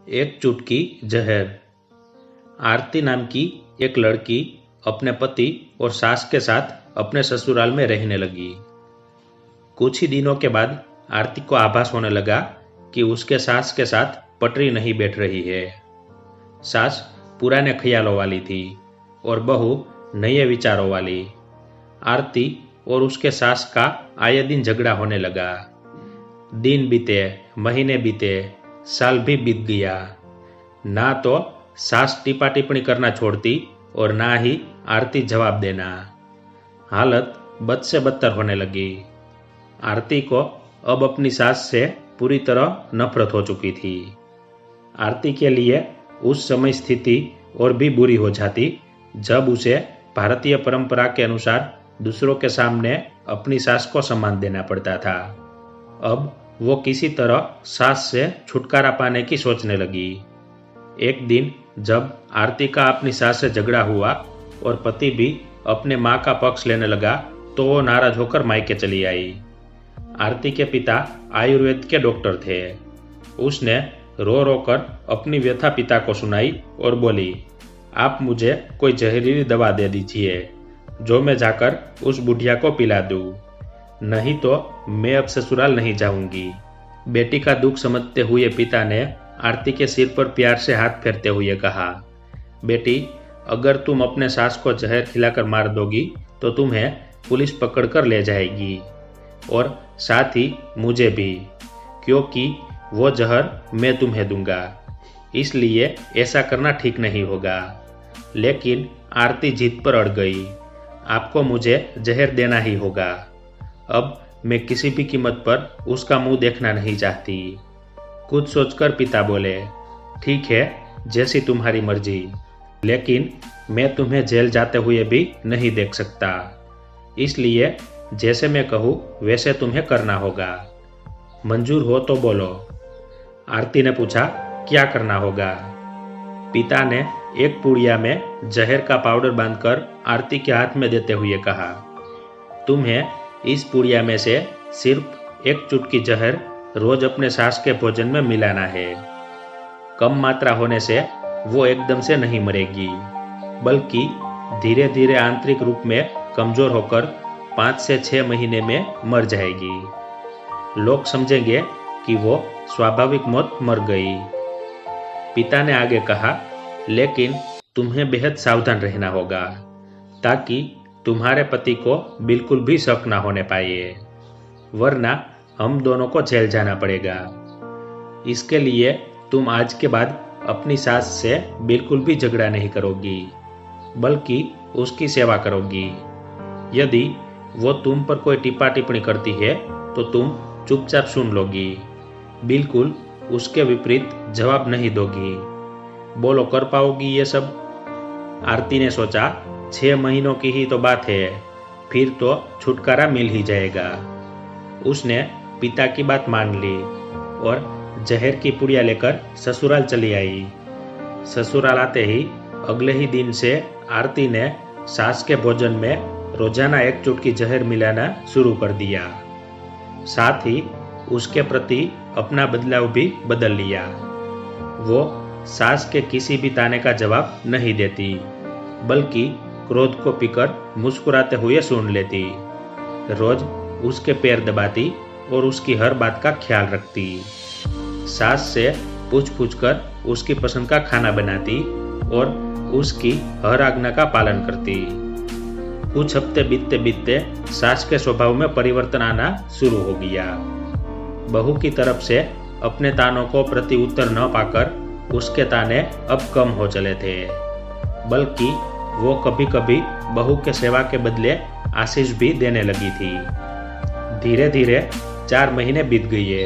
एक चुटकी जहर। आरती नाम की एक लड़की अपने पति और सास के साथ अपने ससुराल में रहने लगी। कुछ ही दिनों के बाद आरती को आभास होने लगा कि उसके सास के साथ पटरी नहीं बैठ रही है। सास पुराने ख्यालों वाली थी और बहू नए विचारों वाली। आरती और उसके सास का आए दिन झगड़ा होने लगा। दिन बीते, महीने बीते, साल भी बीत गया। ना तो सास टिप्पा टिप्पणी करना छोड़ती और ना ही आरती जवाब देना। हालत बद से बदतर होने लगी। आरती को अब अपनी सास से पूरी तरह नफरत हो चुकी थी। आरती के लिए उस समय स्थिति और भी बुरी हो जाती जब उसे भारतीय परंपरा के अनुसार दूसरों के सामने अपनी सास को सम्मान देना पड़ता था। अब वो किसी तरह सास से छुटकारा पाने की सोचने लगी। एक दिन जब आरती का अपनी सास से झगड़ा हुआ और पति भी अपने माँ का पक्ष लेने लगा तो वो नाराज होकर मायके चली आई। आरती के पिता आयुर्वेद के डॉक्टर थे। उसने रो रो कर अपनी व्यथा पिता को सुनाई और बोली, आप मुझे कोई जहरीली दवा दे दीजिए जो मैं जाकर उस बुढ़िया को पिला दूं, नहीं तो मैं अब ससुराल नहीं जाऊंगी। बेटी का दुख समझते हुए पिता ने आरती के सिर पर प्यार से हाथ फेरते हुए कहा, बेटी, अगर तुम अपने सास को जहर खिलाकर मार दोगी तो तुम्हें पुलिस पकड़कर ले जाएगी और साथ ही मुझे भी, क्योंकि वो जहर मैं तुम्हें दूंगा। इसलिए ऐसा करना ठीक नहीं होगा। लेकिन आरती जिद पर अड़ गई। आपको मुझे जहर देना ही होगा। अब मैं किसी भी कीमत पर उसका मुंह देखना नहीं चाहती। कुछ सोचकर पिता बोले, ठीक है, जैसी तुम्हारी मर्जी, लेकिन मैं तुम्हें जेल जाते हुए भी नहीं देख सकता। इसलिए जैसे मैं कहूँ वैसे तुम्हें करना होगा। मंजूर हो तो बोलो। आरती ने पूछा, क्या करना होगा? पिता ने एक पुड़िया में जहर का पाउडर बांधकर आरती के हाथ में देते हुए कहा, तुम्हें इस पुड़िया में से सिर्फ एक चुटकी जहर रोज अपने सास के भोजन में मिलाना है। कम मात्रा होने से वो एकदम से नहीं मरेगी, बल्कि धीरे धीरे आंतरिक रूप में कमजोर होकर 5 से 6 महीने में मर जाएगी। लोग समझेंगे कि वो स्वाभाविक मौत मर गई। पिता ने आगे कहा, लेकिन तुम्हें बेहद सावधान रहना होगा ताकि तुम्हारे पति को बिल्कुल भी शक ना होने पाए, वरना हम दोनों को जेल जाना पड़ेगा। इसके लिए तुम आज के बाद अपनी सास से बिल्कुल भी झगड़ा नहीं करोगी, बल्कि उसकी सेवा करोगी। यदि वो तुम पर कोई टिप्पा टिप्पणी करती है तो तुम चुपचाप सुन लोगी, बिल्कुल उसके विपरीत जवाब नहीं दोगी। बोलो, कर पाओगी ये सब? आरती ने सोचा, 6 महीनों की ही तो बात है, फिर तो छुटकारा मिल ही जाएगा। उसने पिता की बात मान ली और जहर की पुड़िया लेकर ससुराल चली आई। ससुराल आते ही अगले ही दिन से आरती ने सास के भोजन में रोजाना एक चुटकी जहर मिलाना शुरू कर दिया। साथ ही उसके प्रति अपना बदलाव भी बदल लिया। वो सास के किसी भी ताने का जवाब नहीं देती, बल्कि क्रोध को पीकर मुस्कुराते हुए सुन लेती। रोज उसके पैर दबाती और उसकी हर बात का ख्याल रखती। सास से पूछ पूछ कर उसकी पसंद का खाना बनाती और उसकी हर आज्ञा का पालन करती। कुछ हफ्ते बीतते बीतते सास के स्वभाव में परिवर्तन आना शुरू हो गया। बहू की तरफ से अपने तानों को प्रति उत्तर न पाकर उसके ताने अब कम हो चले थे, बल्कि वो कभी कभी बहू के सेवा के बदले आशीष भी देने लगी थी। धीरे धीरे 4 महीने बीत गए।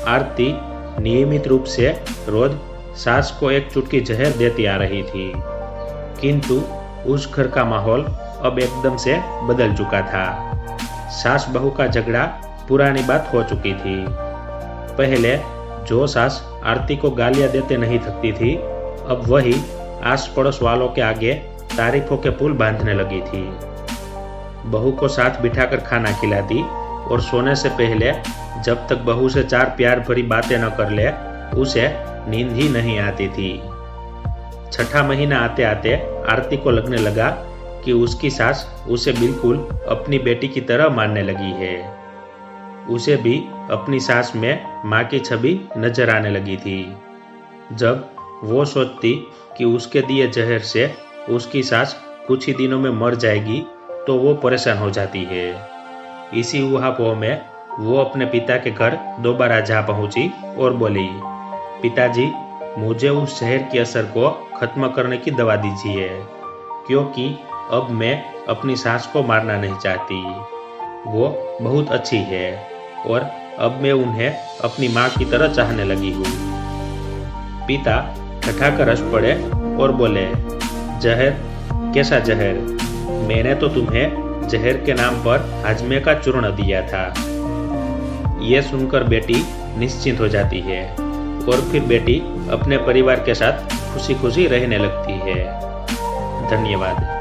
आरती नियमित रूप से रोज सास को एक चुटकी जहर देती आ रही थी, किंतु उस घर का माहौल अब एकदम से बदल चुका था। सास बहू का झगड़ा पुरानी बात हो चुकी थी। पहले जो सास आरती को गालियां देते नहीं थकती थी, अब वही आस पड़ोस वालों के आगे तारीफों के पुल बांधने लगी थी। बहू को साथ बिठाकर खाना खिलाती और सोने से पहले जब तक बहू से 4 प्यार भरी बातें न कर ले, उसे नींद ही नहीं आती थी। छठा महीना आते आते आरती को लगने लगा कि उसकी सास उसे बिल्कुल अपनी बेटी की तरह मानने लगी है। उसे भी अपनी सास में माँ की छवि नजर आने लगी थी। जब वो सोचती कि उसके दिए जहर से उसकी सास कुछ ही दिनों में मर जाएगी तो वो परेशान हो जाती है। इसी ऊहापोह में वो अपने पिता के घर दोबारा जा पहुंची और बोली, पिताजी, मुझे उस जहर की असर को खत्म करने की दवा दीजिए, क्योंकि अब मैं अपनी सास को मारना नहीं चाहती। वो बहुत अच्छी है और अब मैं उन्हें अपनी माँ की तरह चाहने लगी हूँ। पिता ठठाकर हंस पड़े और बोले, जहर? कैसा जहर? मैंने तो तुम्हें जहर के नाम पर हाजमे का चूर्ण दिया था। ये सुनकर बेटी निश्चिंत हो जाती है और फिर बेटी अपने परिवार के साथ खुशी खुशी रहने लगती है। धन्यवाद।